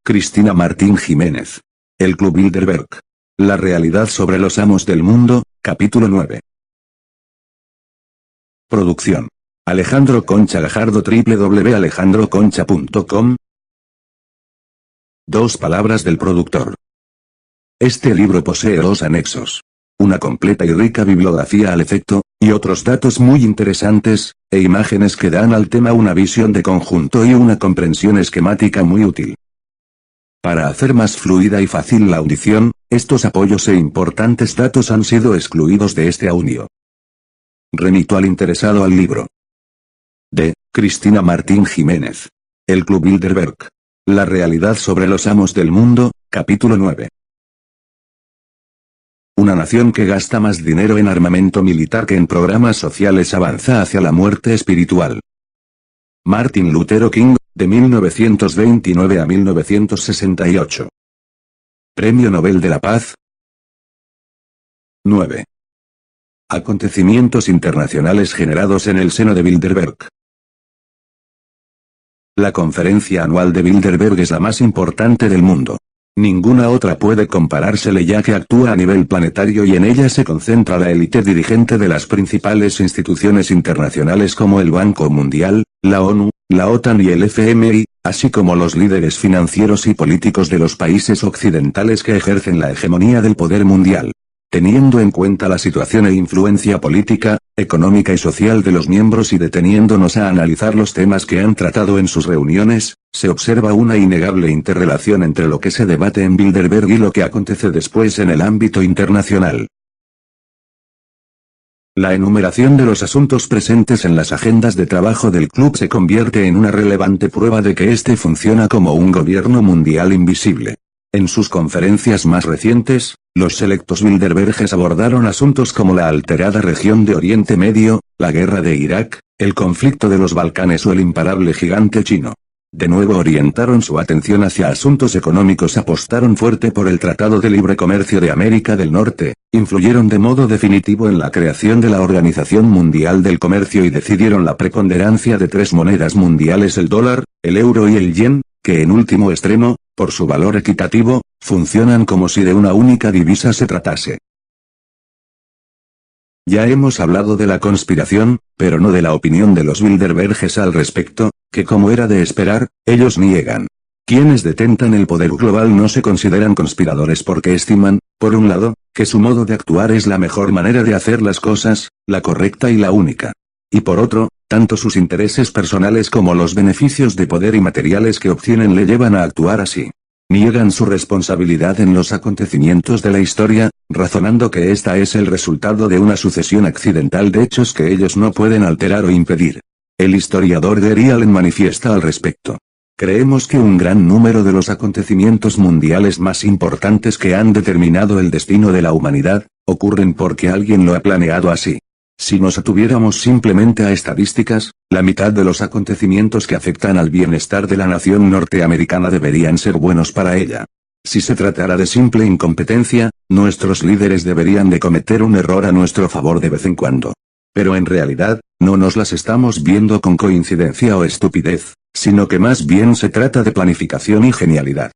Cristina Martín Jiménez. El Club Bilderberg. La realidad sobre los amos del mundo, capítulo 9. Producción. Alejandro Concha Gajardo, www.alejandroconcha.com. Dos palabras del productor. Este libro posee dos anexos. Una completa y rica bibliografía al efecto, y otros datos muy interesantes, e imágenes que dan al tema una visión de conjunto y una comprensión esquemática muy útil. Para hacer más fluida y fácil la audición, estos apoyos e importantes datos han sido excluidos de este audio. Remito al interesado al libro. De Cristina Martín Jiménez. El Club Bilderberg. La realidad sobre los amos del mundo, capítulo 9. Una nación que gasta más dinero en armamento militar que en programas sociales avanza hacia la muerte espiritual. Martin Luther King, de 1929 a 1968. Premio Nobel de la Paz. 9. Acontecimientos internacionales generados en el seno de Bilderberg. La conferencia anual de Bilderberg es la más importante del mundo. Ninguna otra puede comparársele ya que actúa a nivel planetario y en ella se concentra la élite dirigente de las principales instituciones internacionales como el Banco Mundial, la ONU, la OTAN y el FMI, así como los líderes financieros y políticos de los países occidentales que ejercen la hegemonía del poder mundial. Teniendo en cuenta la situación e influencia política, económica y social de los miembros y deteniéndonos a analizar los temas que han tratado en sus reuniones, se observa una innegable interrelación entre lo que se debate en Bilderberg y lo que acontece después en el ámbito internacional. La enumeración de los asuntos presentes en las agendas de trabajo del club se convierte en una relevante prueba de que éste funciona como un gobierno mundial invisible. En sus conferencias más recientes, los selectos Bilderberges abordaron asuntos como la alterada región de Oriente Medio, la guerra de Irak, el conflicto de los Balcanes o el imparable gigante chino. De nuevo orientaron su atención hacia asuntos económicos, apostaron fuerte por el Tratado de Libre Comercio de América del Norte, influyeron de modo definitivo en la creación de la Organización Mundial del Comercio y decidieron la preponderancia de tres monedas mundiales: el dólar, el euro y el yen, que en último extremo, por su valor equitativo, funcionan como si de una única divisa se tratase. Ya hemos hablado de la conspiración, pero no de la opinión de los Bilderberges al respecto, que como era de esperar, ellos niegan. Quienes detentan el poder global no se consideran conspiradores porque estiman, por un lado, que su modo de actuar es la mejor manera de hacer las cosas, la correcta y la única. Y por otro, tanto sus intereses personales como los beneficios de poder y materiales que obtienen le llevan a actuar así. Niegan su responsabilidad en los acontecimientos de la historia, razonando que esta es el resultado de una sucesión accidental de hechos que ellos no pueden alterar o impedir. El historiador Gary Allen manifiesta al respecto. Creemos que un gran número de los acontecimientos mundiales más importantes que han determinado el destino de la humanidad, ocurren porque alguien lo ha planeado así. Si nos atuviéramos simplemente a estadísticas, la mitad de los acontecimientos que afectan al bienestar de la nación norteamericana deberían ser buenos para ella. Si se tratara de simple incompetencia, nuestros líderes deberían de cometer un error a nuestro favor de vez en cuando. Pero en realidad, no nos las estamos viendo con coincidencia o estupidez, sino que más bien se trata de planificación y genialidad.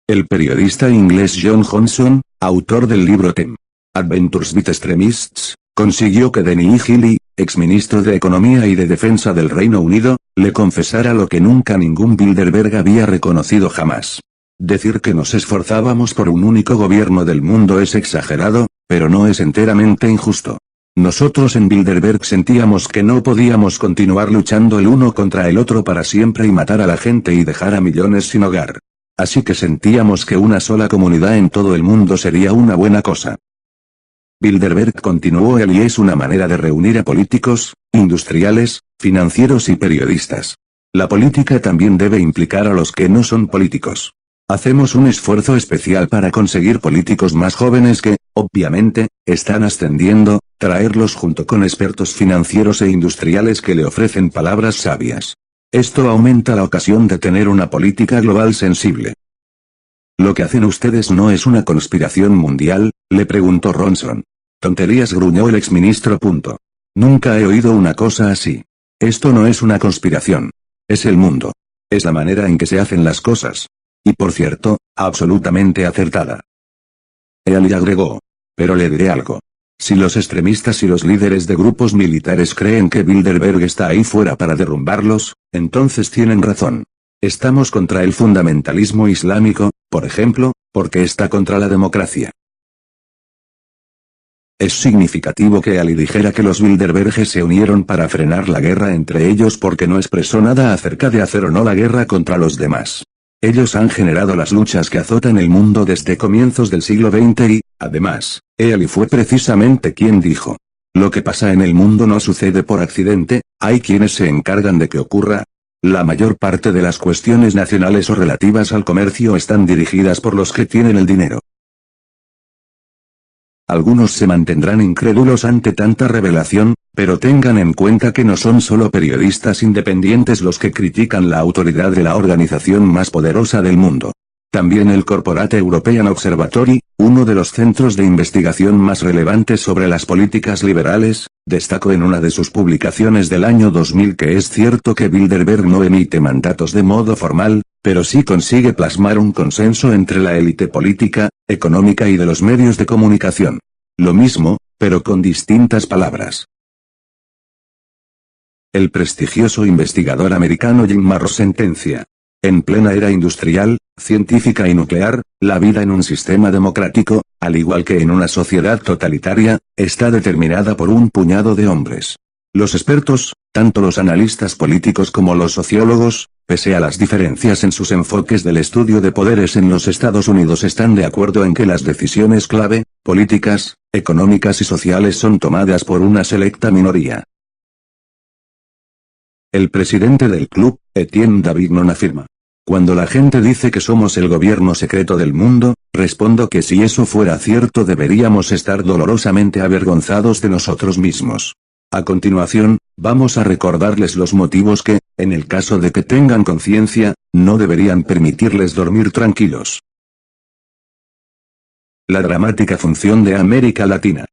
El periodista inglés John Johnson, autor del libro Them Adventures with Extremists, consiguió que Denny Healey, exministro de Economía y de Defensa del Reino Unido, le confesara lo que nunca ningún Bilderberg había reconocido jamás. Decir que nos esforzábamos por un único gobierno del mundo es exagerado, pero no es enteramente injusto. Nosotros en Bilderberg sentíamos que no podíamos continuar luchando el uno contra el otro para siempre y matar a la gente y dejar a millones sin hogar. Así que sentíamos que una sola comunidad en todo el mundo sería una buena cosa. Bilderberg continuó y es una manera de reunir a políticos, industriales, financieros y periodistas. La política también debe implicar a los que no son políticos. Hacemos un esfuerzo especial para conseguir políticos más jóvenes que, obviamente, están ascendiendo, traerlos junto con expertos financieros e industriales que le ofrecen palabras sabias. Esto aumenta la ocasión de tener una política global sensible. ¿Lo que hacen ustedes no es una conspiración mundial?, le preguntó Ronson. Tonterías, gruñó el exministro. Nunca he oído una cosa así. Esto no es una conspiración. Es el mundo. Es la manera en que se hacen las cosas. Y por cierto, absolutamente acertada. Early agregó. Pero le diré algo. Si los extremistas y los líderes de grupos militares creen que Bilderberg está ahí fuera para derrumbarlos, entonces tienen razón. Estamos contra el fundamentalismo islámico, por ejemplo, porque está contra la democracia. Es significativo que Ali dijera que los Bilderberg se unieron para frenar la guerra entre ellos porque no expresó nada acerca de hacer o no la guerra contra los demás. Ellos han generado las luchas que azotan el mundo desde comienzos del siglo XX y, además, Ali fue precisamente quien dijo: lo que pasa en el mundo no sucede por accidente, hay quienes se encargan de que ocurra. La mayor parte de las cuestiones nacionales o relativas al comercio están dirigidas por los que tienen el dinero. Algunos se mantendrán incrédulos ante tanta revelación, pero tengan en cuenta que no son solo periodistas independientes los que critican la autoridad de la organización más poderosa del mundo. También el Corporate European Observatory, uno de los centros de investigación más relevantes sobre las políticas liberales, destacó en una de sus publicaciones del año 2000 que es cierto que Bilderberg no emite mandatos de modo formal, pero sí consigue plasmar un consenso entre la élite política, económica y de los medios de comunicación. Lo mismo, pero con distintas palabras. El prestigioso investigador americano Jim Marros sentencia: en plena era industrial, científica y nuclear, la vida en un sistema democrático, al igual que en una sociedad totalitaria, está determinada por un puñado de hombres. Los expertos, tanto los analistas políticos como los sociólogos, pese a las diferencias en sus enfoques del estudio de poderes en los Estados Unidos, están de acuerdo en que las decisiones clave, políticas, económicas y sociales son tomadas por una selecta minoría. El presidente del club, Etienne Davignon, afirma: cuando la gente dice que somos el gobierno secreto del mundo, respondo que si eso fuera cierto deberíamos estar dolorosamente avergonzados de nosotros mismos. A continuación, vamos a recordarles los motivos que, en el caso de que tengan conciencia, no deberían permitirles dormir tranquilos. La dramática función de América Latina.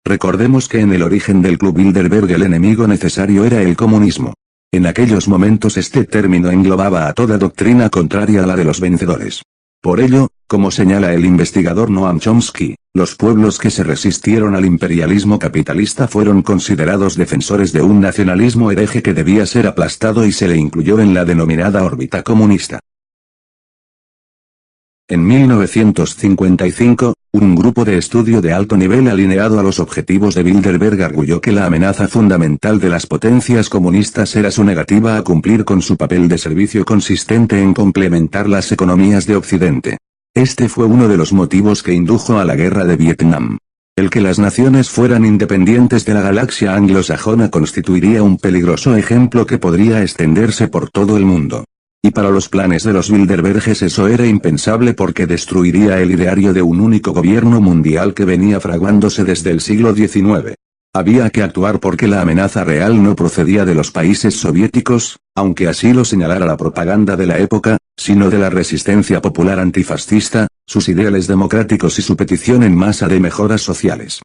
Recordemos que en el origen del Club Bilderberg el enemigo necesario era el comunismo. En aquellos momentos este término englobaba a toda doctrina contraria a la de los vencedores. Por ello, como señala el investigador Noam Chomsky, los pueblos que se resistieron al imperialismo capitalista fueron considerados defensores de un nacionalismo hereje que debía ser aplastado y se le incluyó en la denominada órbita comunista. En 1955, un grupo de estudio de alto nivel alineado a los objetivos de Bilderberg arguyó que la amenaza fundamental de las potencias comunistas era su negativa a cumplir con su papel de servicio consistente en complementar las economías de Occidente. Este fue uno de los motivos que indujo a la guerra de Vietnam. El que las naciones fueran independientes de la galaxia anglosajona constituiría un peligroso ejemplo que podría extenderse por todo el mundo. Y para los planes de los Bilderberges eso era impensable porque destruiría el ideario de un único gobierno mundial que venía fraguándose desde el siglo XIX. Había que actuar porque la amenaza real no procedía de los países soviéticos, aunque así lo señalara la propaganda de la época, sino de la resistencia popular antifascista, sus ideales democráticos y su petición en masa de mejoras sociales.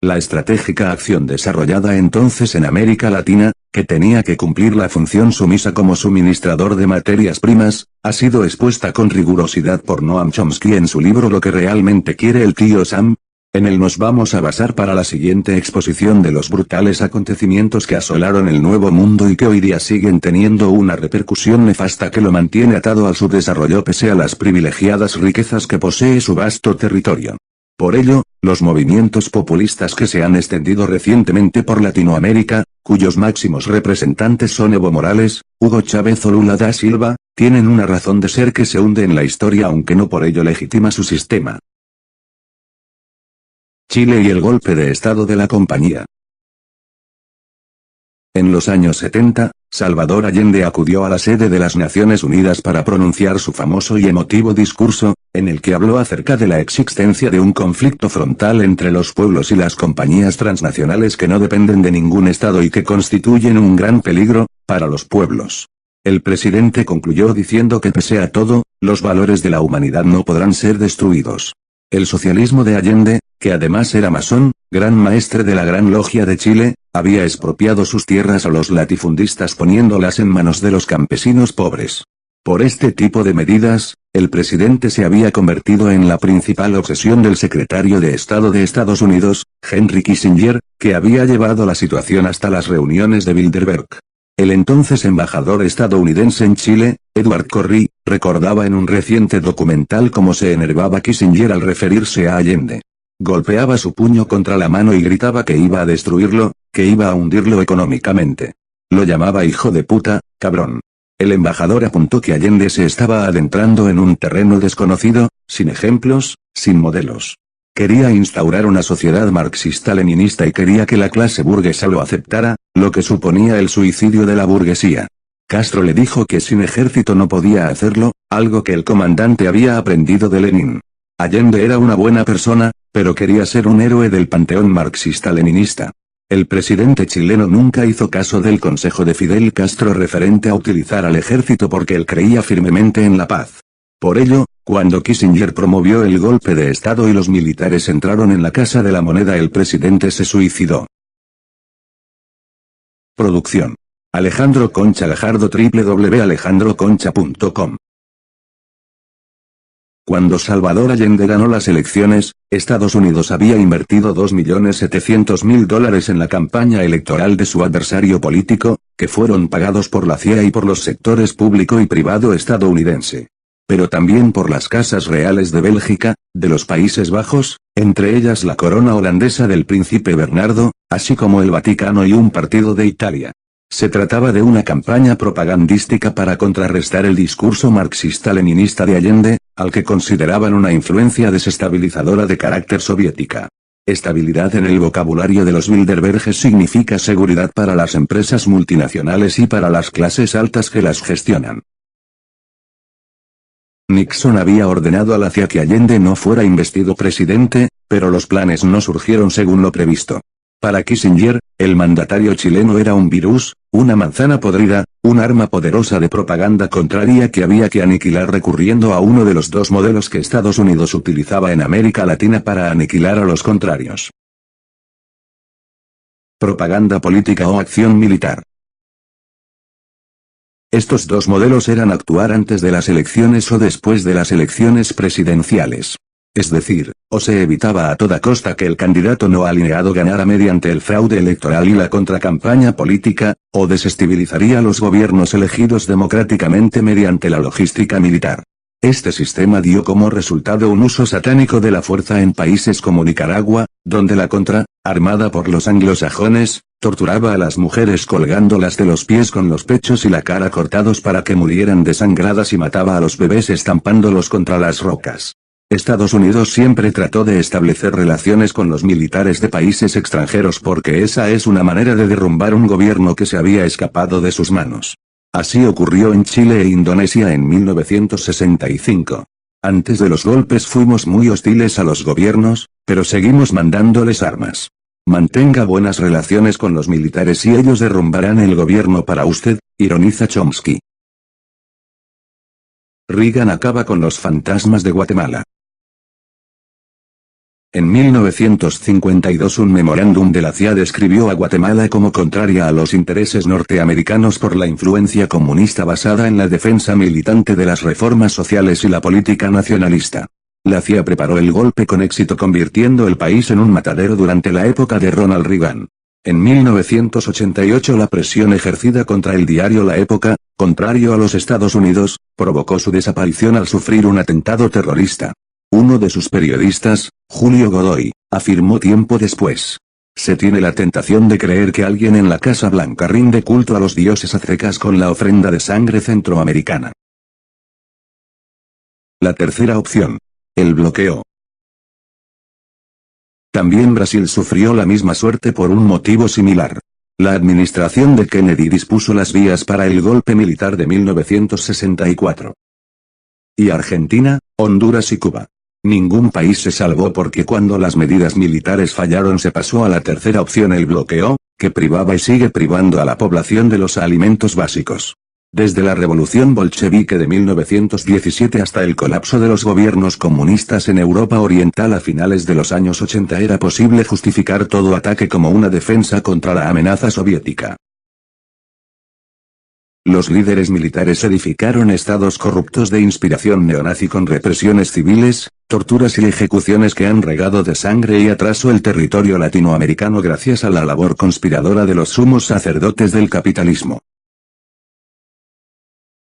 La estratégica acción desarrollada entonces en América Latina, que tenía que cumplir la función sumisa como suministrador de materias primas, ha sido expuesta con rigurosidad por Noam Chomsky en su libro Lo que realmente quiere el tío Sam. En él nos vamos a basar para la siguiente exposición de los brutales acontecimientos que asolaron el Nuevo Mundo y que hoy día siguen teniendo una repercusión nefasta que lo mantiene atado al subdesarrollo pese a las privilegiadas riquezas que posee su vasto territorio. Por ello, los movimientos populistas que se han extendido recientemente por Latinoamérica, cuyos máximos representantes son Evo Morales, Hugo Chávez o Lula da Silva, tienen una razón de ser que se hunde en la historia aunque no por ello legitima su sistema. Chile y el golpe de estado de la compañía. En los años 70, Salvador Allende acudió a la sede de las Naciones Unidas para pronunciar su famoso y emotivo discurso, en el que habló acerca de la existencia de un conflicto frontal entre los pueblos y las compañías transnacionales que no dependen de ningún Estado y que constituyen un gran peligro para los pueblos. El presidente concluyó diciendo que pese a todo, los valores de la humanidad no podrán ser destruidos. El socialismo de Allende, que además era masón, gran maestre de la Gran Logia de Chile, había expropiado sus tierras a los latifundistas poniéndolas en manos de los campesinos pobres. Por este tipo de medidas, el presidente se había convertido en la principal obsesión del secretario de Estado de Estados Unidos, Henry Kissinger, que había llevado la situación hasta las reuniones de Bilderberg. El entonces embajador estadounidense en Chile, Edward Corry, recordaba en un reciente documental cómo se enervaba Kissinger al referirse a Allende. Golpeaba su puño contra la mano y gritaba que iba a destruirlo, que iba a hundirlo económicamente. Lo llamaba hijo de puta, cabrón. El embajador apuntó que Allende se estaba adentrando en un terreno desconocido, sin ejemplos, sin modelos. Quería instaurar una sociedad marxista-leninista y quería que la clase burguesa lo aceptara, lo que suponía el suicidio de la burguesía. Castro le dijo que sin ejército no podía hacerlo, algo que el comandante había aprendido de Lenin. Allende era una buena persona, pero quería ser un héroe del panteón marxista-leninista. El presidente chileno nunca hizo caso del consejo de Fidel Castro referente a utilizar al ejército porque él creía firmemente en la paz. Por ello, cuando Kissinger promovió el golpe de Estado y los militares entraron en la Casa de la Moneda, el presidente se suicidó. Producción: Alejandro Concha Gajardo, www.alejandroconcha.com. Cuando Salvador Allende ganó las elecciones, Estados Unidos había invertido $2.700.000 en la campaña electoral de su adversario político, que fueron pagados por la CIA y por los sectores público y privado estadounidense. Pero también por las casas reales de Bélgica, de los Países Bajos, entre ellas la corona holandesa del príncipe Bernardo, así como el Vaticano y un partido de Italia. Se trataba de una campaña propagandística para contrarrestar el discurso marxista-leninista de Allende, al que consideraban una influencia desestabilizadora de carácter soviética. Estabilidad en el vocabulario de los Bilderberges significa seguridad para las empresas multinacionales y para las clases altas que las gestionan. Nixon había ordenado a la CIA que Allende no fuera investido presidente, pero los planes no surgieron según lo previsto. Para Kissinger, el mandatario chileno era un virus, una manzana podrida, un arma poderosa de propaganda contraria que había que aniquilar recurriendo a uno de los dos modelos que Estados Unidos utilizaba en América Latina para aniquilar a los contrarios. Propaganda política o acción militar. Estos dos modelos eran actuar antes de las elecciones o después de las elecciones presidenciales. Es decir, o se evitaba a toda costa que el candidato no alineado ganara mediante el fraude electoral y la contracampaña política, o desestabilizaría a los gobiernos elegidos democráticamente mediante la logística militar. Este sistema dio como resultado un uso satánico de la fuerza en países como Nicaragua, donde la contra, armada por los anglosajones, torturaba a las mujeres colgándolas de los pies con los pechos y la cara cortados para que murieran desangradas y mataba a los bebés estampándolos contra las rocas. Estados Unidos siempre trató de establecer relaciones con los militares de países extranjeros porque esa es una manera de derrumbar un gobierno que se había escapado de sus manos. Así ocurrió en Chile e Indonesia en 1965. Antes de los golpes fuimos muy hostiles a los gobiernos, pero seguimos mandándoles armas. Mantenga buenas relaciones con los militares y ellos derrumbarán el gobierno para usted, ironiza Chomsky. Reagan acaba con los fantasmas de Guatemala. En 1952 un memorándum de la CIA describió a Guatemala como contraria a los intereses norteamericanos por la influencia comunista basada en la defensa militante de las reformas sociales y la política nacionalista. La CIA preparó el golpe con éxito convirtiendo el país en un matadero durante la época de Ronald Reagan. En 1988 la presión ejercida contra el diario La Época, contrario a los Estados Unidos, provocó su desaparición al sufrir un atentado terrorista. Uno de sus periodistas, Julio Godoy, afirmó tiempo después: se tiene la tentación de creer que alguien en la Casa Blanca rinde culto a los dioses aztecas con la ofrenda de sangre centroamericana. La tercera opción. El bloqueo. También Brasil sufrió la misma suerte por un motivo similar. La administración de Kennedy dispuso las vías para el golpe militar de 1964. Y Argentina, Honduras y Cuba. Ningún país se salvó porque cuando las medidas militares fallaron se pasó a la tercera opción, el bloqueo, que privaba y sigue privando a la población de los alimentos básicos. Desde la revolución bolchevique de 1917 hasta el colapso de los gobiernos comunistas en Europa Oriental a finales de los años 80 era posible justificar todo ataque como una defensa contra la amenaza soviética. Los líderes militares edificaron estados corruptos de inspiración neonazi con represiones civiles, torturas y ejecuciones que han regado de sangre y atraso el territorio latinoamericano gracias a la labor conspiradora de los sumos sacerdotes del capitalismo.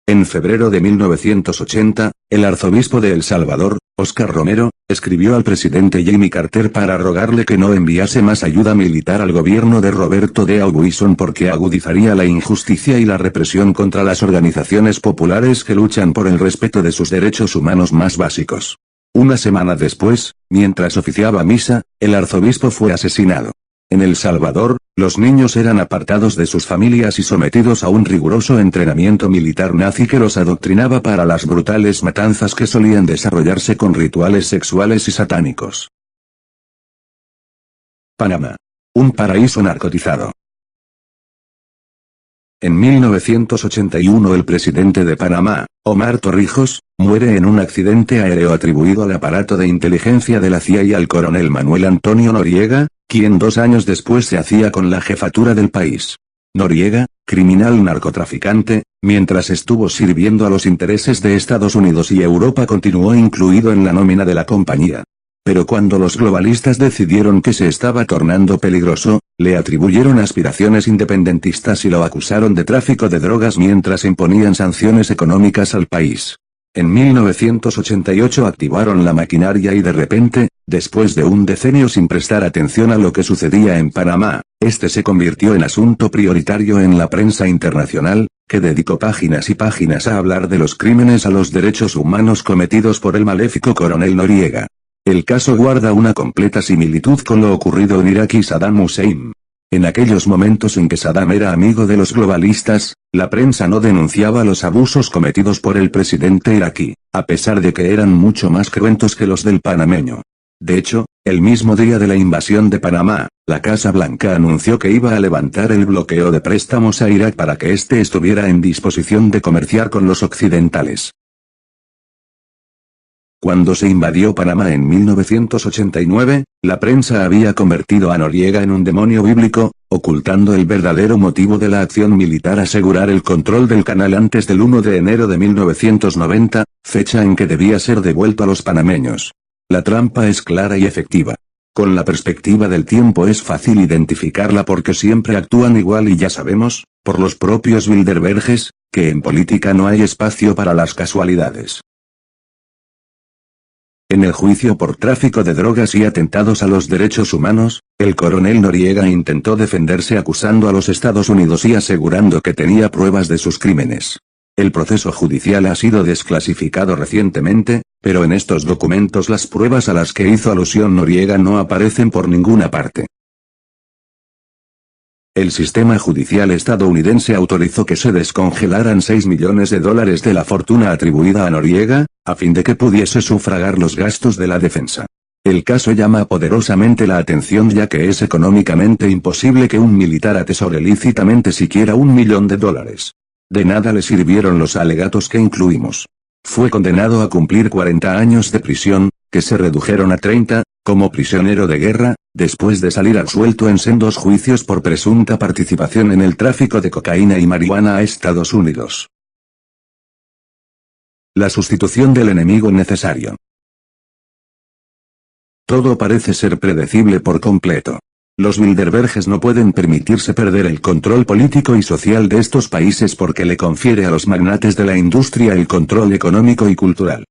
En febrero de 1980, el arzobispo de El Salvador, Oscar Romero, escribió al presidente Jimmy Carter para rogarle que no enviase más ayuda militar al gobierno de Roberto D. Wilson porque agudizaría la injusticia y la represión contra las organizaciones populares que luchan por el respeto de sus derechos humanos más básicos. Una semana después, mientras oficiaba misa, el arzobispo fue asesinado. En El Salvador, los niños eran apartados de sus familias y sometidos a un riguroso entrenamiento militar nazi que los adoctrinaba para las brutales matanzas que solían desarrollarse con rituales sexuales y satánicos. Panamá. Un paraíso narcotizado. En 1981 el presidente de Panamá, Omar Torrijos, muere en un accidente aéreo atribuido al aparato de inteligencia de la CIA y al coronel Manuel Antonio Noriega, quien 2 años después se hacía con la jefatura del país. Noriega, criminal narcotraficante, mientras estuvo sirviendo a los intereses de Estados Unidos y Europa continuó incluido en la nómina de la compañía. Pero cuando los globalistas decidieron que se estaba tornando peligroso, le atribuyeron aspiraciones independentistas y lo acusaron de tráfico de drogas mientras imponían sanciones económicas al país. En 1988 activaron la maquinaria y de repente, después de un decenio sin prestar atención a lo que sucedía en Panamá, este se convirtió en asunto prioritario en la prensa internacional, que dedicó páginas y páginas a hablar de los crímenes a los derechos humanos cometidos por el maléfico coronel Noriega. El caso guarda una completa similitud con lo ocurrido en Irak y Saddam Hussein. En aquellos momentos en que Saddam era amigo de los globalistas, la prensa no denunciaba los abusos cometidos por el presidente iraquí, a pesar de que eran mucho más cruentos que los del panameño. De hecho, el mismo día de la invasión de Panamá, la Casa Blanca anunció que iba a levantar el bloqueo de préstamos a Irak para que éste estuviera en disposición de comerciar con los occidentales. Cuando se invadió Panamá en 1989, la prensa había convertido a Noriega en un demonio bíblico, ocultando el verdadero motivo de la acción militar: asegurar el control del canal antes del 1 de enero de 1990, fecha en que debía ser devuelto a los panameños. La trampa es clara y efectiva. Con la perspectiva del tiempo es fácil identificarla porque siempre actúan igual y ya sabemos, por los propios Bilderberges, que en política no hay espacio para las casualidades. En el juicio por tráfico de drogas y atentados a los derechos humanos, el coronel Noriega intentó defenderse acusando a los Estados Unidos y asegurando que tenía pruebas de sus crímenes. El proceso judicial ha sido desclasificado recientemente, pero en estos documentos las pruebas a las que hizo alusión Noriega no aparecen por ninguna parte. El sistema judicial estadounidense autorizó que se descongelaran $6 millones de la fortuna atribuida a Noriega, a fin de que pudiese sufragar los gastos de la defensa. El caso llama poderosamente la atención ya que es económicamente imposible que un militar atesore lícitamente siquiera $1 millón. De nada le sirvieron los alegatos que incluimos. Fue condenado a cumplir 40 años de prisión, que se redujeron a 30, como prisionero de guerra, después de salir absuelto en sendos juicios por presunta participación en el tráfico de cocaína y marihuana a Estados Unidos. La sustitución del enemigo necesario. Todo parece ser predecible por completo. Los Bilderberges no pueden permitirse perder el control político y social de estos países porque le confiere a los magnates de la industria el control económico y cultural.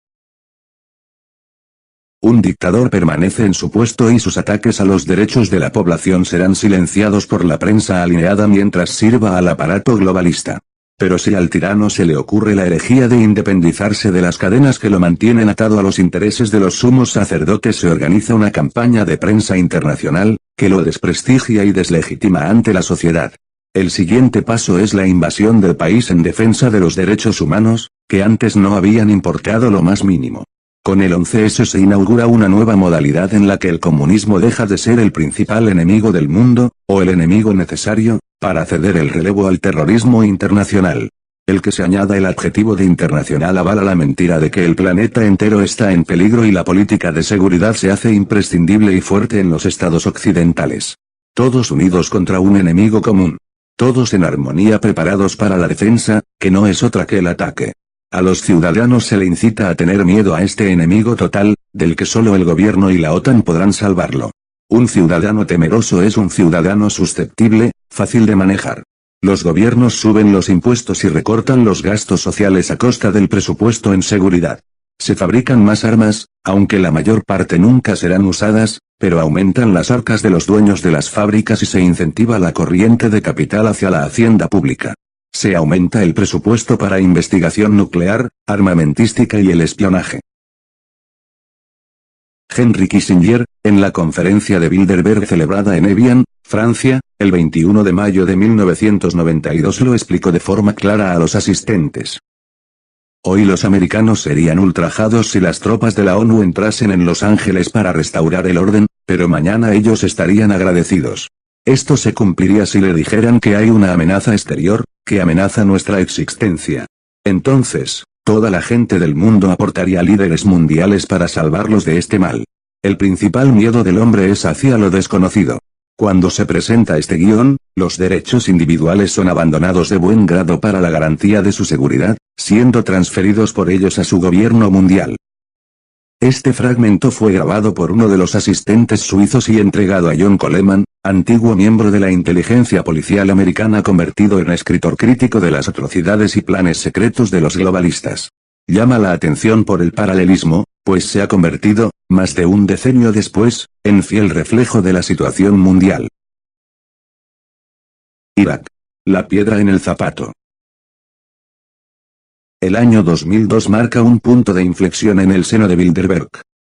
Un dictador permanece en su puesto y sus ataques a los derechos de la población serán silenciados por la prensa alineada mientras sirva al aparato globalista. Pero si al tirano se le ocurre la herejía de independizarse de las cadenas que lo mantienen atado a los intereses de los sumos sacerdotes, se organiza una campaña de prensa internacional, que lo desprestigia y deslegitima ante la sociedad. El siguiente paso es la invasión del país en defensa de los derechos humanos, que antes no habían importado lo más mínimo. Con el 11S se inaugura una nueva modalidad en la que el comunismo deja de ser el principal enemigo del mundo, o el enemigo necesario, para ceder el relevo al terrorismo internacional. El que se añada el adjetivo de internacional avala la mentira de que el planeta entero está en peligro y la política de seguridad se hace imprescindible y fuerte en los estados occidentales. Todos unidos contra un enemigo común. Todos en armonía preparados para la defensa, que no es otra que el ataque. A los ciudadanos se le incita a tener miedo a este enemigo total, del que solo el gobierno y la OTAN podrán salvarlo. Un ciudadano temeroso es un ciudadano susceptible, fácil de manejar. Los gobiernos suben los impuestos y recortan los gastos sociales a costa del presupuesto en seguridad. Se fabrican más armas, aunque la mayor parte nunca serán usadas, pero aumentan las arcas de los dueños de las fábricas y se incentiva la corriente de capital hacia la hacienda pública. Se aumenta el presupuesto para investigación nuclear, armamentística y el espionaje. Henry Kissinger, en la conferencia de Bilderberg celebrada en Evian, Francia, el 21 de mayo de 1992 lo explicó de forma clara a los asistentes. Hoy los americanos serían ultrajados si las tropas de la ONU entrasen en Los Ángeles para restaurar el orden, pero mañana ellos estarían agradecidos. Esto se cumpliría si le dijeran que hay una amenaza exterior, que amenaza nuestra existencia. Entonces, toda la gente del mundo aportaría líderes mundiales para salvarlos de este mal. El principal miedo del hombre es hacia lo desconocido. Cuando se presenta este guión, los derechos individuales son abandonados de buen grado para la garantía de su seguridad, siendo transferidos por ellos a su gobierno mundial. Este fragmento fue grabado por uno de los asistentes suizos y entregado a John Coleman, antiguo miembro de la inteligencia policial americana convertido en escritor crítico de las atrocidades y planes secretos de los globalistas. Llama la atención por el paralelismo, pues se ha convertido, más de un decenio después, en fiel reflejo de la situación mundial. Irak. La piedra en el zapato. El año 2002 marca un punto de inflexión en el seno de Bilderberg.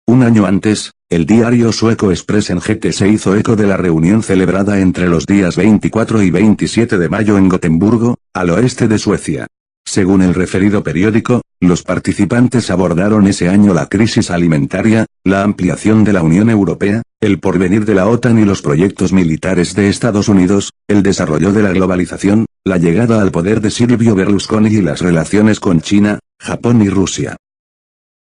Un año antes, el diario sueco Expressen GT se hizo eco de la reunión celebrada entre los días 24 y 27 de mayo en Gotemburgo, al oeste de Suecia. Según el referido periódico, los participantes abordaron ese año la crisis alimentaria, la ampliación de la Unión Europea, el porvenir de la OTAN y los proyectos militares de Estados Unidos, el desarrollo de la globalización, la llegada al poder de Silvio Berlusconi y las relaciones con China, Japón y Rusia.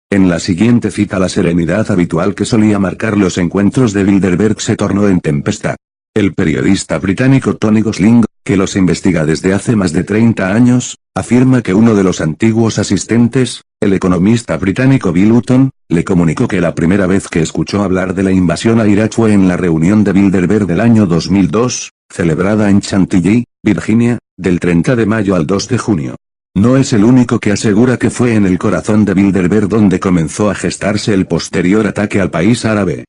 En la siguiente cita la serenidad habitual que solía marcar los encuentros de Bilderberg se tornó en tempestad. El periodista británico Tony Gosling, que los investiga desde hace más de 30 años, afirma que uno de los antiguos asistentes, el economista británico Bill Hutton, le comunicó que la primera vez que escuchó hablar de la invasión a Irak fue en la reunión de Bilderberg del año 2002, celebrada en Chantilly, Virginia, del 30 de mayo al 2 de junio. No es el único que asegura que fue en el corazón de Bilderberg donde comenzó a gestarse el posterior ataque al país árabe.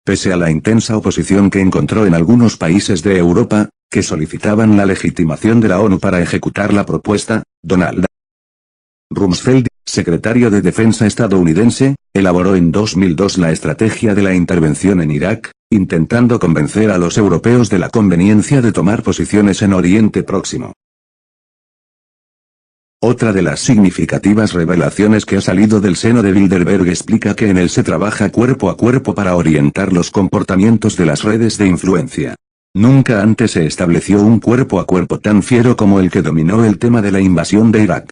Pese a la intensa oposición que encontró en algunos países de Europa, que solicitaban la legitimación de la ONU para ejecutar la propuesta, Donald Rumsfeld, secretario de Defensa estadounidense, elaboró en 2002 la estrategia de la intervención en Irak, intentando convencer a los europeos de la conveniencia de tomar posiciones en Oriente Próximo. Otra de las significativas revelaciones que ha salido del seno de Bilderberg explica que en él se trabaja cuerpo a cuerpo para orientar los comportamientos de las redes de influencia. Nunca antes se estableció un cuerpo a cuerpo tan fiero como el que dominó el tema de la invasión de Irak.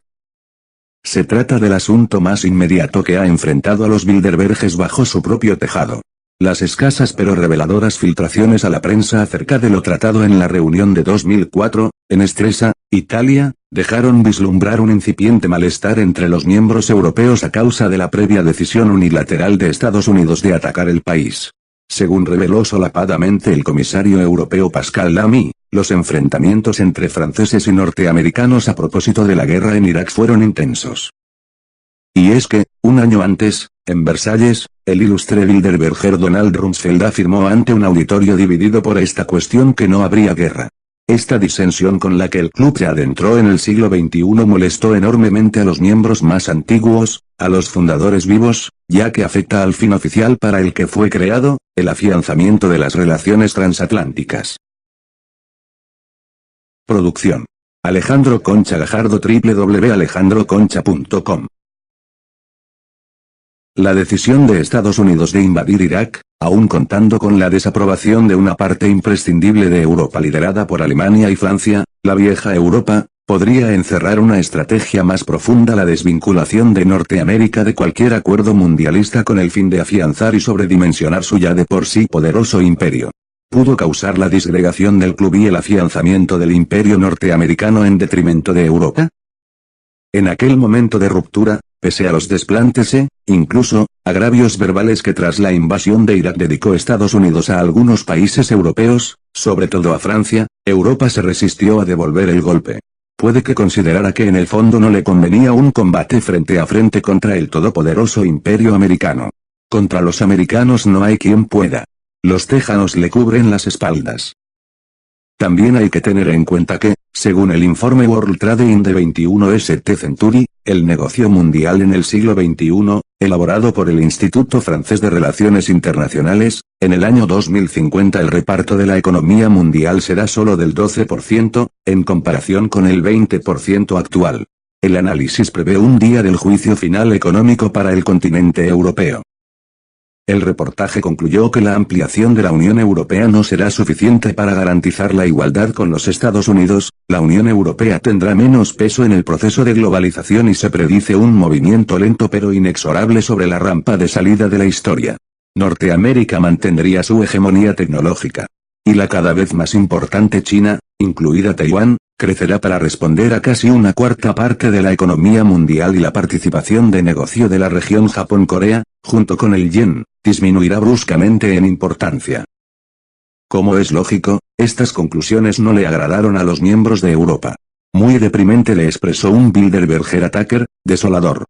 Se trata del asunto más inmediato que ha enfrentado a los Bilderberges bajo su propio tejado. Las escasas pero reveladoras filtraciones a la prensa acerca de lo tratado en la reunión de 2004, en Stresa, Italia, dejaron vislumbrar un incipiente malestar entre los miembros europeos a causa de la previa decisión unilateral de Estados Unidos de atacar el país. Según reveló solapadamente el comisario europeo Pascal Lamy, los enfrentamientos entre franceses y norteamericanos a propósito de la guerra en Irak fueron intensos. Y es que, un año antes, en Versalles, el ilustre Bilderberger Donald Rumsfeld afirmó ante un auditorio dividido por esta cuestión que no habría guerra. Esta disensión con la que el club se adentró en el siglo XXI molestó enormemente a los miembros más antiguos, a los fundadores vivos, ya que afecta al fin oficial para el que fue creado, el afianzamiento de las relaciones transatlánticas. Producción. Alejandro Concha Gajardo, www.alejandroconcha.com. La decisión de Estados Unidos de invadir Irak, aun contando con la desaprobación de una parte imprescindible de Europa liderada por Alemania y Francia, la vieja Europa, Podría encerrar una estrategia más profunda, la desvinculación de Norteamérica de cualquier acuerdo mundialista con el fin de afianzar y sobredimensionar su ya de por sí poderoso imperio. Pudo causar la disgregación del club y el afianzamiento del imperio norteamericano en detrimento de Europa. En aquel momento de ruptura, pese a los desplantes incluso, agravios verbales que tras la invasión de Irak dedicó Estados Unidos a algunos países europeos, sobre todo a Francia, Europa se resistió a devolver el golpe. Puede que considerara que en el fondo no le convenía un combate frente a frente contra el todopoderoso imperio americano. Contra los americanos no hay quien pueda. Los tejanos le cubren las espaldas. También hay que tener en cuenta que, según el informe World Trade in the 21st Century, el negocio mundial en el siglo XXI, elaborado por el Instituto Francés de Relaciones Internacionales, en el año 2050 el reparto de la economía mundial será solo del 12%, en comparación con el 20% actual. El análisis prevé un día del juicio final económico para el continente europeo. El reportaje concluyó que la ampliación de la Unión Europea no será suficiente para garantizar la igualdad con los Estados Unidos, la Unión Europea tendrá menos peso en el proceso de globalización y se predice un movimiento lento pero inexorable sobre la rampa de salida de la historia. Norteamérica mantendría su hegemonía tecnológica. Y la cada vez más importante China, incluida Taiwán, crecerá para responder a casi una cuarta parte de la economía mundial y la participación de negocio de la región Japón-Corea, junto con el yen, disminuirá bruscamente en importancia. Como es lógico, estas conclusiones no le agradaron a los miembros de Europa. Muy deprimente le expresó un Bilderberger attacker, desolador.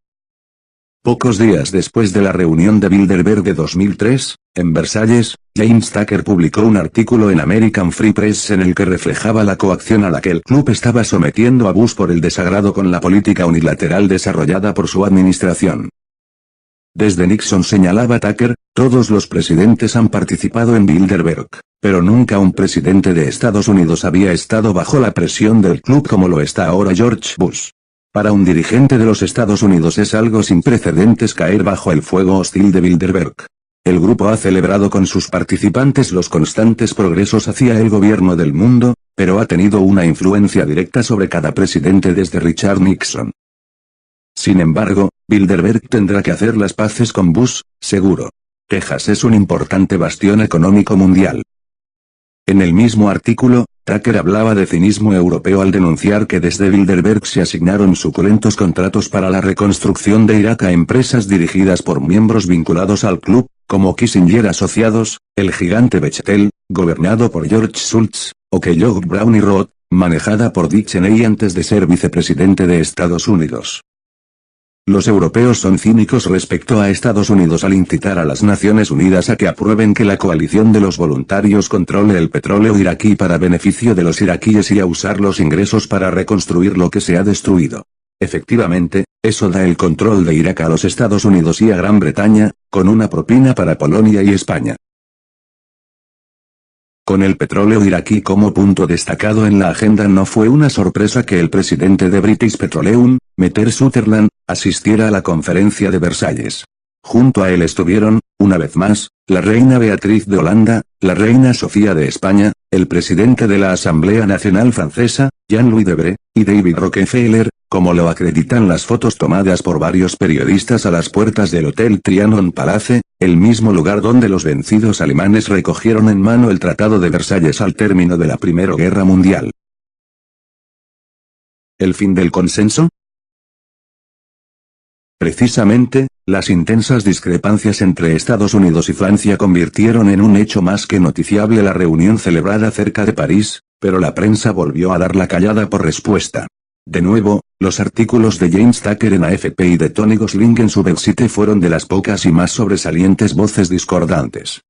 Pocos días después de la reunión de Bilderberg de 2003, en Versalles, James Tucker publicó un artículo en American Free Press en el que reflejaba la coacción a la que el club estaba sometiendo a Bush por el desagrado con la política unilateral desarrollada por su administración. Desde Nixon, señalaba Tucker, todos los presidentes han participado en Bilderberg, pero nunca un presidente de Estados Unidos había estado bajo la presión del club como lo está ahora George Bush. Para un dirigente de los Estados Unidos es algo sin precedentes caer bajo el fuego hostil de Bilderberg. El grupo ha celebrado con sus participantes los constantes progresos hacia el gobierno del mundo, pero ha tenido una influencia directa sobre cada presidente desde Richard Nixon. Sin embargo, Bilderberg tendrá que hacer las paces con Bush, seguro. Texas es un importante bastión económico mundial. En el mismo artículo, Tucker hablaba de cinismo europeo al denunciar que desde Bilderberg se asignaron suculentos contratos para la reconstrucción de Irak a empresas dirigidas por miembros vinculados al club, como Kissinger Asociados, el gigante Bechtel, gobernado por George Shultz, o Kellogg Brown y Roth, manejada por Dick Cheney antes de ser vicepresidente de Estados Unidos. Los europeos son cínicos respecto a Estados Unidos al incitar a las Naciones Unidas a que aprueben que la coalición de los voluntarios controle el petróleo iraquí para beneficio de los iraquíes y a usar los ingresos para reconstruir lo que se ha destruido. Efectivamente, eso da el control de Irak a los Estados Unidos y a Gran Bretaña, con una propina para Polonia y España. Con el petróleo iraquí como punto destacado en la agenda, no fue una sorpresa que el presidente de British Petroleum, Peter Sutherland, asistiera a la conferencia de Versalles. Junto a él estuvieron, una vez más, la reina Beatriz de Holanda, la reina Sofía de España, el presidente de la Asamblea Nacional Francesa, Jean-Louis Debré, y David Rockefeller, como lo acreditan las fotos tomadas por varios periodistas a las puertas del Hotel Trianon Palace, el mismo lugar donde los vencidos alemanes recogieron en mano el Tratado de Versalles al término de la Primera Guerra Mundial. ¿El fin del consenso? Precisamente, las intensas discrepancias entre Estados Unidos y Francia convirtieron en un hecho más que noticiable la reunión celebrada cerca de París, pero la prensa volvió a dar la callada por respuesta. De nuevo, los artículos de James Tucker en AFP y de Tony Gosling en Subexite fueron de las pocas y más sobresalientes voces discordantes.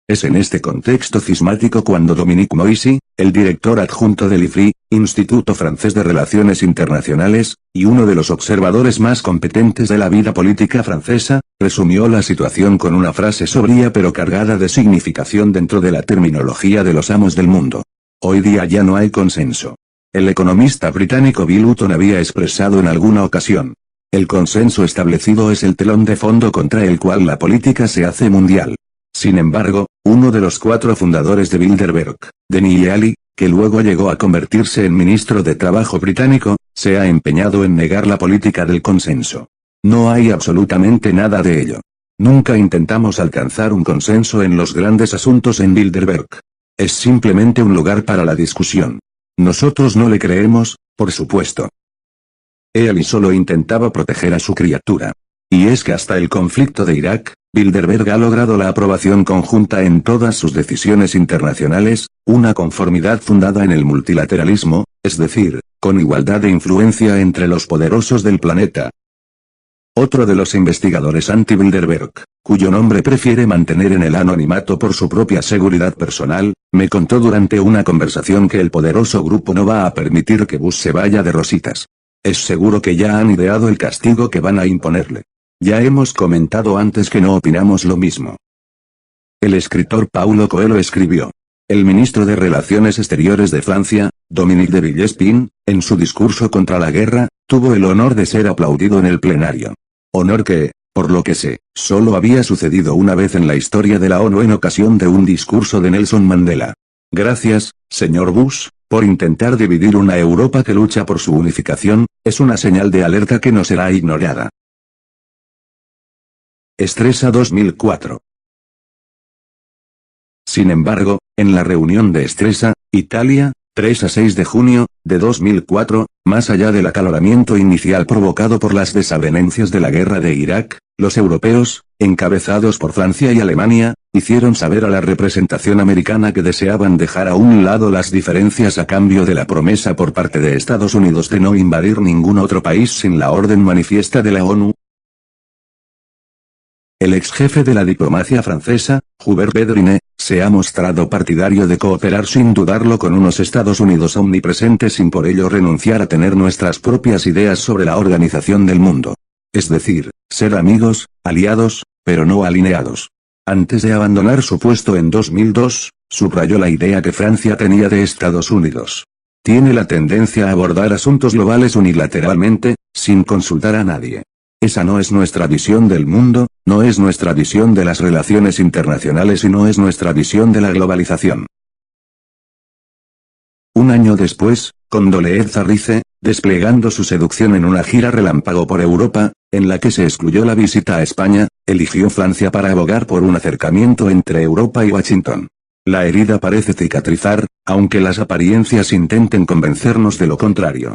Es en este contexto cismático cuando Dominique Moissy, el director adjunto del IFRI, Instituto Francés de Relaciones Internacionales, y uno de los observadores más competentes de la vida política francesa, resumió la situación con una frase sobria pero cargada de significación dentro de la terminología de los amos del mundo. Hoy día ya no hay consenso. El economista británico Bill Hutton había expresado en alguna ocasión: el consenso establecido es el telón de fondo contra el cual la política se hace mundial. Sin embargo, uno de los 4 fundadores de Bilderberg, Denis Yaeli, que luego llegó a convertirse en ministro de Trabajo británico, se ha empeñado en negar la política del consenso. No hay absolutamente nada de ello. Nunca intentamos alcanzar un consenso en los grandes asuntos en Bilderberg. Es simplemente un lugar para la discusión. Nosotros no le creemos, por supuesto. Él solo intentaba proteger a su criatura. Y es que hasta el conflicto de Irak, Bilderberg ha logrado la aprobación conjunta en todas sus decisiones internacionales, una conformidad fundada en el multilateralismo, es decir, con igualdad de influencia entre los poderosos del planeta. Otro de los investigadores anti-Bilderberg, cuyo nombre prefiere mantener en el anonimato por su propia seguridad personal, me contó durante una conversación que el poderoso grupo no va a permitir que Bush se vaya de rositas. Es seguro que ya han ideado el castigo que van a imponerle. Ya hemos comentado antes que no opinamos lo mismo. El escritor Paulo Coelho escribió. El ministro de Relaciones Exteriores de Francia, Dominique de Villepin, en su discurso contra la guerra, tuvo el honor de ser aplaudido en el plenario. Honor que, por lo que sé, solo había sucedido una vez en la historia de la ONU en ocasión de un discurso de Nelson Mandela. Gracias, señor Bush, por intentar dividir una Europa que lucha por su unificación, es una señal de alerta que no será ignorada. Stresa 2004. Sin embargo, en la reunión de Stresa, Italia, 3 a 6 de junio, de 2004, más allá del acaloramiento inicial provocado por las desavenencias de la guerra de Irak, los europeos, encabezados por Francia y Alemania, hicieron saber a la representación americana que deseaban dejar a un lado las diferencias a cambio de la promesa por parte de Estados Unidos de no invadir ningún otro país sin la orden manifiesta de la ONU. El ex jefe de la diplomacia francesa, Hubert Védrine, se ha mostrado partidario de cooperar sin dudarlo con unos Estados Unidos omnipresentes sin por ello renunciar a tener nuestras propias ideas sobre la organización del mundo. Es decir, ser amigos, aliados, pero no alineados. Antes de abandonar su puesto en 2002, subrayó la idea que Francia tenía de Estados Unidos. Tiene la tendencia a abordar asuntos globales unilateralmente, sin consultar a nadie. Esa no es nuestra visión del mundo, no es nuestra visión de las relaciones internacionales y no es nuestra visión de la globalización. Un año después, Condoleezza Rice, desplegando su seducción en una gira relámpago por Europa, en la que se excluyó la visita a España, eligió Francia para abogar por un acercamiento entre Europa y Washington. La herida parece cicatrizar, aunque las apariencias intenten convencernos de lo contrario.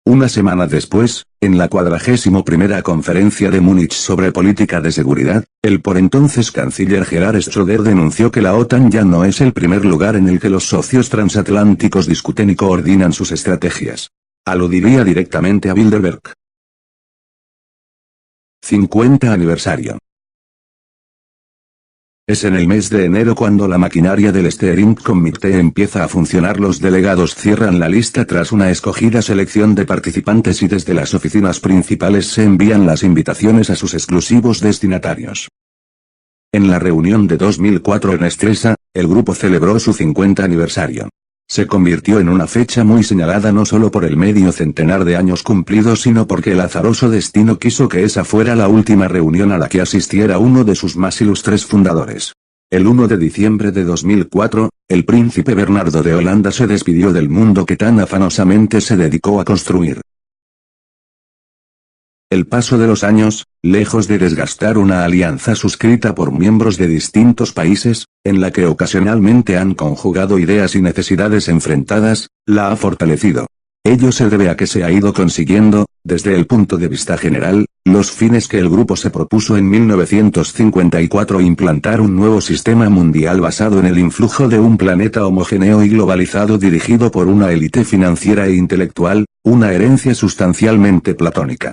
Una semana después, en la 41ª conferencia de Múnich sobre política de seguridad, el por entonces canciller Gerhard Schröder denunció que la OTAN ya no es el primer lugar en el que los socios transatlánticos discuten y coordinan sus estrategias. Aludiría directamente a Bilderberg. 50 aniversario. Es en el mes de enero cuando la maquinaria del Steering Committee empieza a funcionar. Los delegados cierran la lista tras una escogida selección de participantes y desde las oficinas principales se envían las invitaciones a sus exclusivos destinatarios. En la reunión de 2004 en Stresa, el grupo celebró su 50 aniversario. Se convirtió en una fecha muy señalada no solo por el medio centenar de años cumplidos sino porque el azaroso destino quiso que esa fuera la última reunión a la que asistiera uno de sus más ilustres fundadores. El 1 de diciembre de 2004, el príncipe Bernardo de Holanda se despidió del mundo que tan afanosamente se dedicó a construir. El paso de los años, lejos de desgastar una alianza suscrita por miembros de distintos países, en la que ocasionalmente han conjugado ideas y necesidades enfrentadas, la ha fortalecido. Ello se debe a que se ha ido consiguiendo, desde el punto de vista general, los fines que el grupo se propuso en 1954: implantar un nuevo sistema mundial basado en el influjo de un planeta homogéneo y globalizado dirigido por una élite financiera e intelectual, una herencia sustancialmente platónica.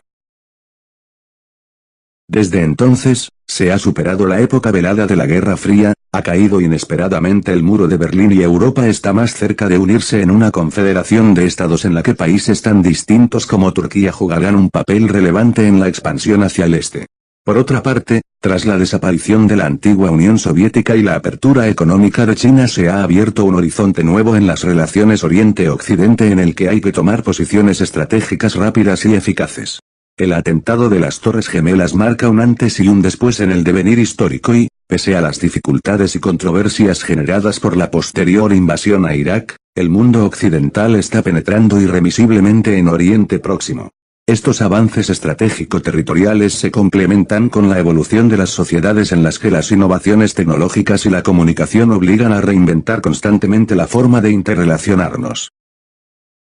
Desde entonces, se ha superado la época velada de la Guerra Fría, ha caído inesperadamente el muro de Berlín y Europa está más cerca de unirse en una confederación de estados en la que países tan distintos como Turquía jugarán un papel relevante en la expansión hacia el este. Por otra parte, tras la desaparición de la antigua Unión Soviética y la apertura económica de China se ha abierto un horizonte nuevo en las relaciones Oriente-Occidente en el que hay que tomar posiciones estratégicas rápidas y eficaces. El atentado de las Torres Gemelas marca un antes y un después en el devenir histórico y, pese a las dificultades y controversias generadas por la posterior invasión a Irak, el mundo occidental está penetrando irremisiblemente en Oriente Próximo. Estos avances estratégico-territoriales se complementan con la evolución de las sociedades en las que las innovaciones tecnológicas y la comunicación obligan a reinventar constantemente la forma de interrelacionarnos.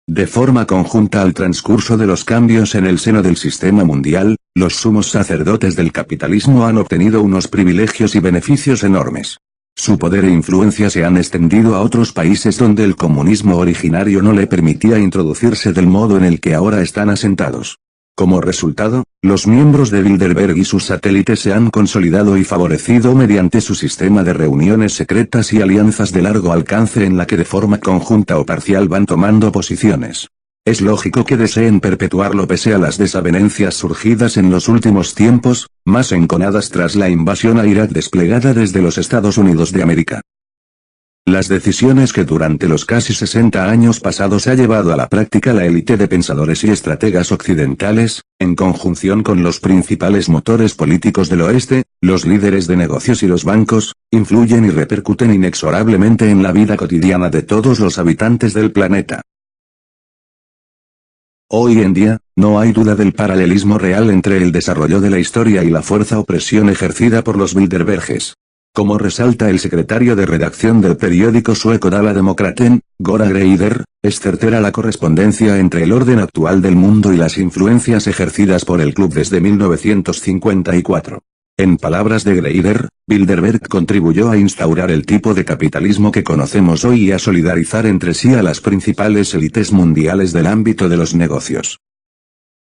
De forma conjunta al transcurso de los cambios en el seno del sistema mundial, los sumos sacerdotes del capitalismo han obtenido unos privilegios y beneficios enormes. Su poder e influencia se han extendido a otros países donde el comunismo originario no le permitía introducirse del modo en el que ahora están asentados. Como resultado, los miembros de Bilderberg y sus satélites se han consolidado y favorecido mediante su sistema de reuniones secretas y alianzas de largo alcance en la que de forma conjunta o parcial van tomando posiciones. Es lógico que deseen perpetuarlo pese a las desavenencias surgidas en los últimos tiempos, más enconadas tras la invasión a Irak desplegada desde los Estados Unidos de América. Las decisiones que durante los casi 60 años pasados ha llevado a la práctica la élite de pensadores y estrategas occidentales, en conjunción con los principales motores políticos del oeste, los líderes de negocios y los bancos, influyen y repercuten inexorablemente en la vida cotidiana de todos los habitantes del planeta. Hoy en día, no hay duda del paralelismo real entre el desarrollo de la historia y la fuerza opresión ejercida por los Bilderberges. Como resalta el secretario de redacción del periódico sueco Dala Demokraten, Göran Greider, es certera la correspondencia entre el orden actual del mundo y las influencias ejercidas por el club desde 1954. En palabras de Greider, Bilderberg contribuyó a instaurar el tipo de capitalismo que conocemos hoy y a solidarizar entre sí a las principales élites mundiales del ámbito de los negocios.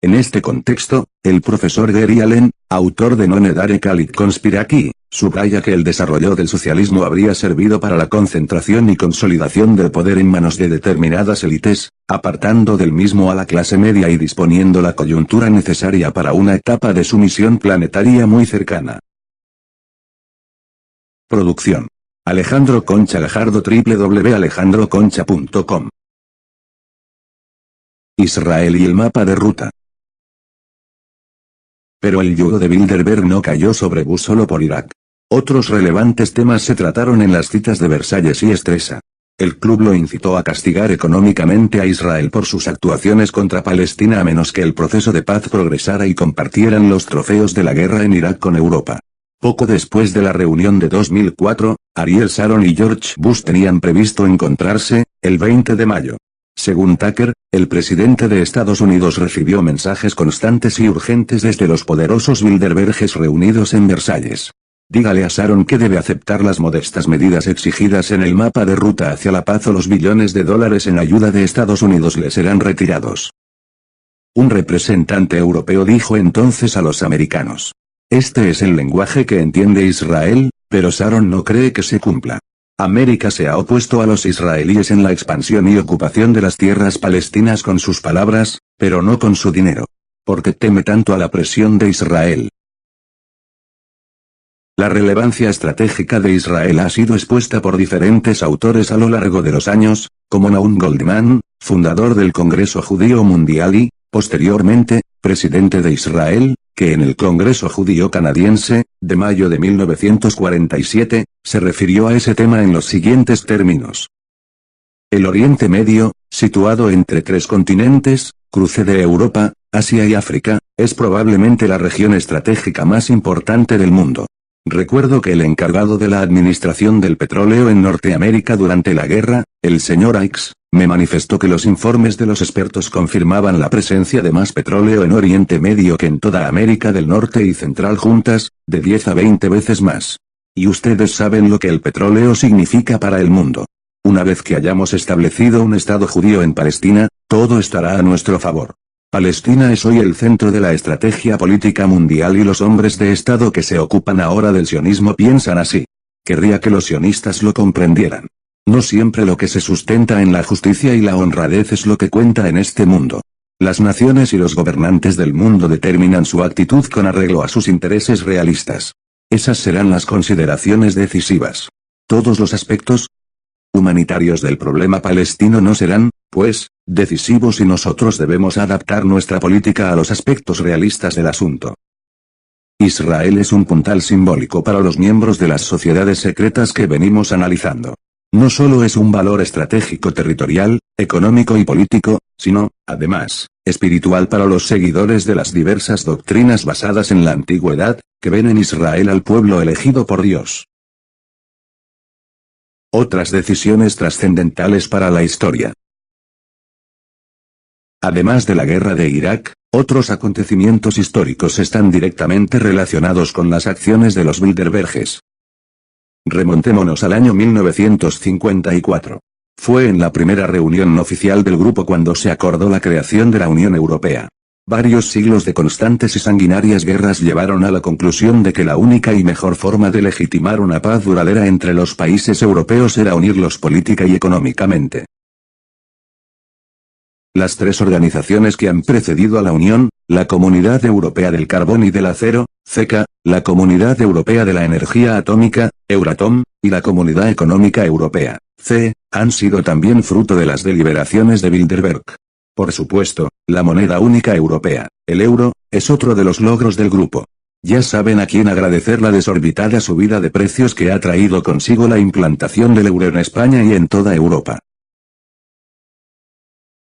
En este contexto, el profesor Gary Allen, autor de Non Edare Calit Conspiracy, subraya que el desarrollo del socialismo habría servido para la concentración y consolidación del poder en manos de determinadas élites, apartando del mismo a la clase media y disponiendo la coyuntura necesaria para una etapa de sumisión planetaria muy cercana. Producción: Alejandro Concha Gajardo, www.alejandroconcha.com. Israel y el mapa de ruta. Pero el yugo de Bilderberg no cayó sobre Bush solo por Irak. Otros relevantes temas se trataron en las citas de Versalles y Estresa. El club lo incitó a castigar económicamente a Israel por sus actuaciones contra Palestina a menos que el proceso de paz progresara y compartieran los trofeos de la guerra en Irak con Europa. Poco después de la reunión de 2004, Ariel Sharon y George Bush tenían previsto encontrarse, el 20 de mayo. Según Tucker, el presidente de Estados Unidos recibió mensajes constantes y urgentes desde los poderosos Bilderberges reunidos en Versalles. Dígale a Sharon que debe aceptar las modestas medidas exigidas en el mapa de ruta hacia la paz o los billones de dólares en ayuda de Estados Unidos le serán retirados. Un representante europeo dijo entonces a los americanos: este es el lenguaje que entiende Israel, pero Sharon no cree que se cumpla. América se ha opuesto a los israelíes en la expansión y ocupación de las tierras palestinas con sus palabras, pero no con su dinero. Porque teme tanto a la presión de Israel. La relevancia estratégica de Israel ha sido expuesta por diferentes autores a lo largo de los años, como Naum Goldman, fundador del Congreso Judío Mundial y, posteriormente, presidente de Israel, que en el Congreso Judío Canadiense, de mayo de 1947, se refirió a ese tema en los siguientes términos. El Oriente Medio, situado entre tres continentes, cruce de Europa, Asia y África, es probablemente la región estratégica más importante del mundo. Recuerdo que el encargado de la administración del petróleo en Norteamérica durante la guerra, el señor Ickes, me manifestó que los informes de los expertos confirmaban la presencia de más petróleo en Oriente Medio que en toda América del Norte y Central juntas, de 10 a 20 veces más. Y ustedes saben lo que el petróleo significa para el mundo. Una vez que hayamos establecido un Estado judío en Palestina, todo estará a nuestro favor. Palestina es hoy el centro de la estrategia política mundial y los hombres de Estado que se ocupan ahora del sionismo piensan así. Querría que los sionistas lo comprendieran. No siempre lo que se sustenta en la justicia y la honradez es lo que cuenta en este mundo. Las naciones y los gobernantes del mundo determinan su actitud con arreglo a sus intereses realistas. Esas serán las consideraciones decisivas. Todos los aspectos humanitarios del problema palestino no serán, pues, decisivos y nosotros debemos adaptar nuestra política a los aspectos realistas del asunto. Israel es un puntal simbólico para los miembros de las sociedades secretas que venimos analizando. No solo es un valor estratégico territorial, económico y político, sino, además, espiritual para los seguidores de las diversas doctrinas basadas en la antigüedad, que ven en Israel al pueblo elegido por Dios. Otras decisiones trascendentales para la historia. Además de la guerra de Irak, otros acontecimientos históricos están directamente relacionados con las acciones de los Bilderberges. Remontémonos al año 1954. Fue en la primera reunión oficial del grupo cuando se acordó la creación de la Unión Europea. Varios siglos de constantes y sanguinarias guerras llevaron a la conclusión de que la única y mejor forma de legitimar una paz duradera entre los países europeos era unirlos política y económicamente. Las tres organizaciones que han precedido a la Unión, la Comunidad Europea del Carbón y del Acero, CECA, la Comunidad Europea de la Energía Atómica, Euratom, y la Comunidad Económica Europea, CE, han sido también fruto de las deliberaciones de Bilderberg. Por supuesto, la moneda única europea, el euro, es otro de los logros del grupo. Ya saben a quién agradecer la desorbitada subida de precios que ha traído consigo la implantación del euro en España y en toda Europa.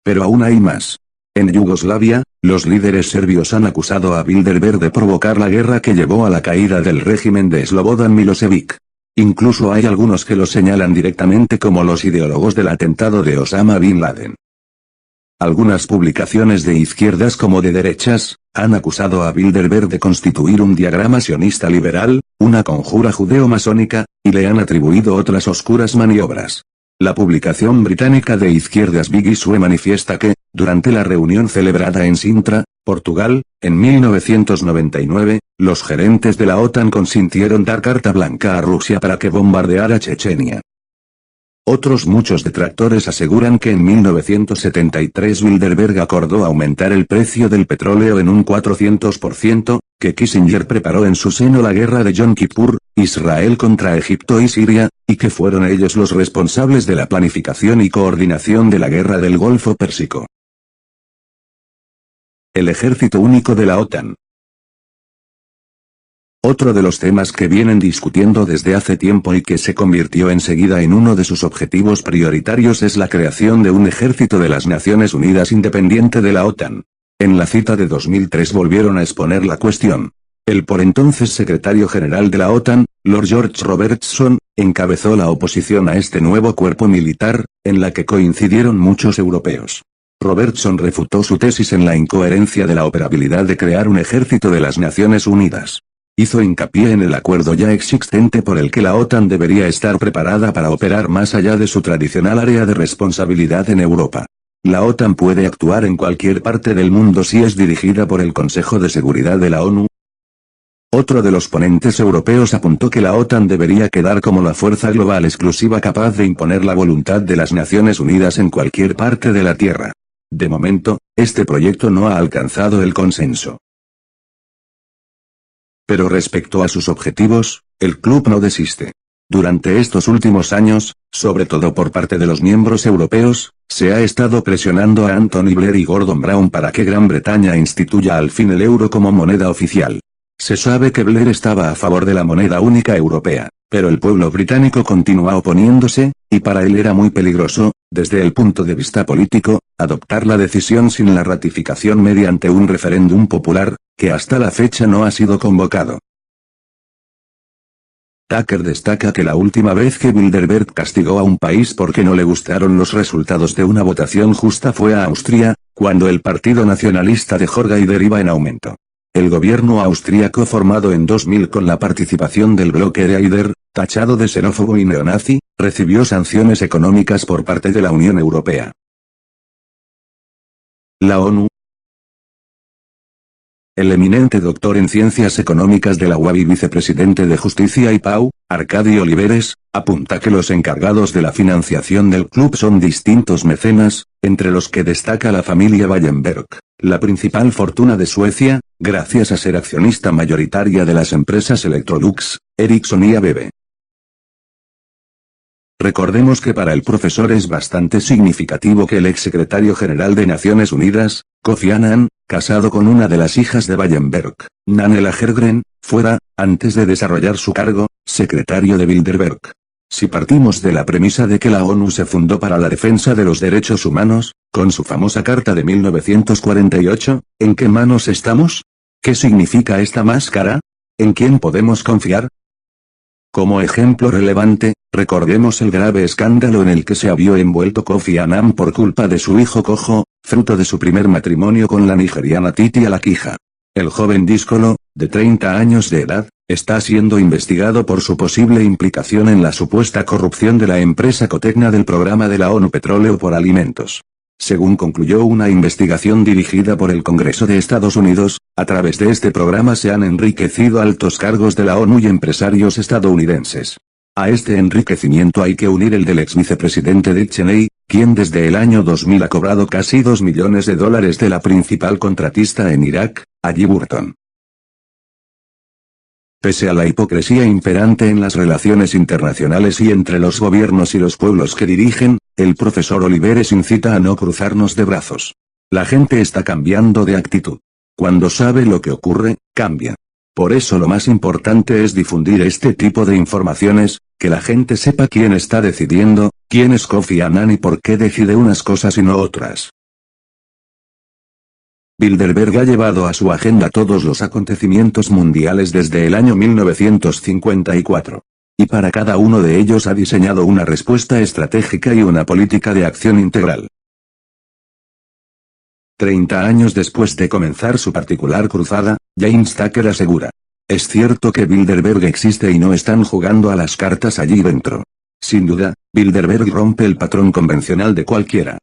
Pero aún hay más. En Yugoslavia, los líderes serbios han acusado a Bilderberg de provocar la guerra que llevó a la caída del régimen de Slobodan Milošević. Incluso hay algunos que lo señalan directamente como los ideólogos del atentado de Osama Bin Laden. Algunas publicaciones de izquierdas como de derechas, han acusado a Bilderberg de constituir un diagrama sionista liberal, una conjura judeo-masónica, y le han atribuido otras oscuras maniobras. La publicación británica de izquierdas Big Issue manifiesta que, durante la reunión celebrada en Sintra, Portugal, en 1999, los gerentes de la OTAN consintieron dar carta blanca a Rusia para que bombardeara Chechenia. Otros muchos detractores aseguran que en 1973 Bilderberg acordó aumentar el precio del petróleo en un 400%, que Kissinger preparó en su seno la guerra de Yom Kippur, Israel contra Egipto y Siria, y que fueron ellos los responsables de la planificación y coordinación de la guerra del Golfo Pérsico. El ejército único de la OTAN. Otro de los temas que vienen discutiendo desde hace tiempo y que se convirtió enseguida en uno de sus objetivos prioritarios es la creación de un ejército de las Naciones Unidas independiente de la OTAN. En la cita de 2003 volvieron a exponer la cuestión. El por entonces secretario general de la OTAN, Lord George Robertson, encabezó la oposición a este nuevo cuerpo militar, en la que coincidieron muchos europeos. Robertson refutó su tesis en la incoherencia de la operabilidad de crear un ejército de las Naciones Unidas. Hizo hincapié en el acuerdo ya existente por el que la OTAN debería estar preparada para operar más allá de su tradicional área de responsabilidad en Europa. La OTAN puede actuar en cualquier parte del mundo si es dirigida por el Consejo de Seguridad de la ONU. Otro de los ponentes europeos apuntó que la OTAN debería quedar como la fuerza global exclusiva capaz de imponer la voluntad de las Naciones Unidas en cualquier parte de la Tierra. De momento, este proyecto no ha alcanzado el consenso. Pero respecto a sus objetivos, el club no desiste. Durante estos últimos años, sobre todo por parte de los miembros europeos, se ha estado presionando a Anthony Blair y Gordon Brown para que Gran Bretaña instituya al fin el euro como moneda oficial. Se sabe que Blair estaba a favor de la moneda única europea, pero el pueblo británico continúa oponiéndose, y para él era muy peligroso, desde el punto de vista político, adoptar la decisión sin la ratificación mediante un referéndum popular, que hasta la fecha no ha sido convocado. Tucker destaca que la última vez que Bilderberg castigó a un país porque no le gustaron los resultados de una votación justa fue a Austria, cuando el Partido Nacionalista de Jorge Haider iba en aumento. El gobierno austríaco formado en 2000 con la participación del bloque de Haider, tachado de xenófobo y neonazi, recibió sanciones económicas por parte de la Unión Europea. La ONU. El eminente doctor en Ciencias Económicas de la UAB y vicepresidente de Justicia y Pau, Arcadio Oliveres, apunta que los encargados de la financiación del club son distintos mecenas, entre los que destaca la familia Wallenberg, la principal fortuna de Suecia, gracias a ser accionista mayoritaria de las empresas Electrolux, Ericsson y ABB. Recordemos que para el profesor es bastante significativo que el exsecretario general de Naciones Unidas, Kofi Annan, casado con una de las hijas de Wallenberg, Nanela Hergren, fuera, antes de desarrollar su cargo, secretario de Bilderberg. Si partimos de la premisa de que la ONU se fundó para la defensa de los derechos humanos, con su famosa Carta de 1948, ¿en qué manos estamos? ¿Qué significa esta máscara? ¿En quién podemos confiar? Como ejemplo relevante, recordemos el grave escándalo en el que se vio envuelto Kofi Annan por culpa de su hijo cojo, fruto de su primer matrimonio con la nigeriana Titi Alakija. El joven díscolo, de 30 años de edad, está siendo investigado por su posible implicación en la supuesta corrupción de la empresa Cotecna del programa de la ONU Petróleo por Alimentos. Según concluyó una investigación dirigida por el Congreso de Estados Unidos, a través de este programa se han enriquecido altos cargos de la ONU y empresarios estadounidenses. A este enriquecimiento hay que unir el del ex vicepresidente Dick Cheney, quien desde el año 2000 ha cobrado casi $2 millones de la principal contratista en Irak, Halliburton. Pese a la hipocresía imperante en las relaciones internacionales y entre los gobiernos y los pueblos que dirigen, el profesor Oliveres incita a no cruzarnos de brazos. La gente está cambiando de actitud. Cuando sabe lo que ocurre, cambia. Por eso lo más importante es difundir este tipo de informaciones, que la gente sepa quién está decidiendo, quién es Kofi Annan y por qué decide unas cosas y no otras. Bilderberg ha llevado a su agenda todos los acontecimientos mundiales desde el año 1954. Y para cada uno de ellos ha diseñado una respuesta estratégica y una política de acción integral. 30 años después de comenzar su particular cruzada, James Tucker asegura: es cierto que Bilderberg existe y no están jugando a las cartas allí dentro. Sin duda, Bilderberg rompe el patrón convencional de cualquiera.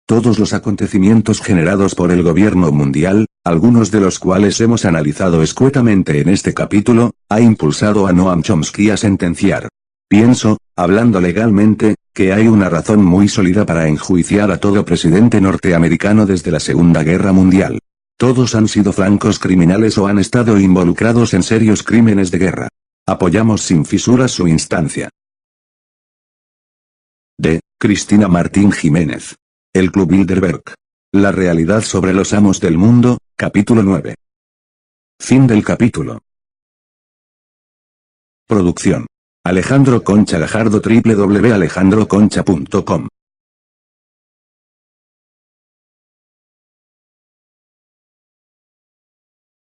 Todos los acontecimientos generados por el gobierno mundial, algunos de los cuales hemos analizado escuetamente en este capítulo, ha impulsado a Noam Chomsky a sentenciar. Pienso, hablando legalmente, que hay una razón muy sólida para enjuiciar a todo presidente norteamericano desde la Segunda Guerra Mundial. Todos han sido flancos criminales o han estado involucrados en serios crímenes de guerra. Apoyamos sin fisuras su instancia. De Cristina Martín Jiménez. El Club Bilderberg. La realidad sobre los amos del mundo, capítulo 9. Fin del capítulo. Producción: Alejandro Concha Gajardo, www.alejandroconcha.com